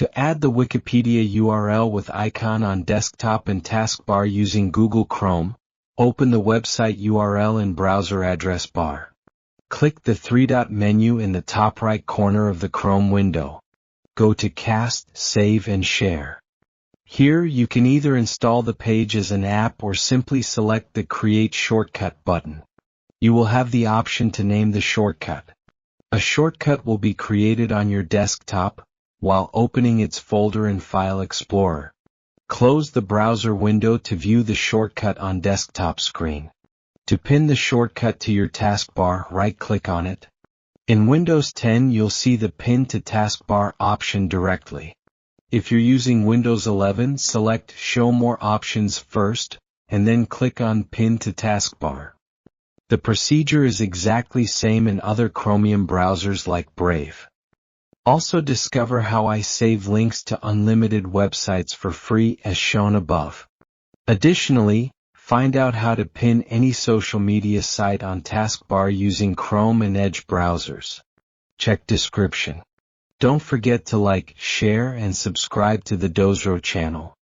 To add the Wikipedia URL with icon on desktop and taskbar using Google Chrome, open the website URL in browser address bar. Click the three-dot menu in the top right corner of the Chrome window. Go to Cast, Save and Share. Here you can either install the page as an app or simply select the Create Shortcut button. You will have the option to name the shortcut. A shortcut will be created on your desktop while opening its folder in File Explorer. Close the browser window to view the shortcut on desktop screen. To pin the shortcut to your taskbar, right-click on it. In Windows 10 you'll see the Pin to Taskbar option directly. If you're using Windows 11, select Show More Options first, and then click on Pin to Taskbar. The procedure is exactly same in other Chromium browsers like Brave. Also discover how I save links to unlimited websites for free as shown above. Additionally, find out how to pin any social media site on Taskbar using Chrome and Edge browsers. Check description. Don't forget to like, share and subscribe to the Dozro channel.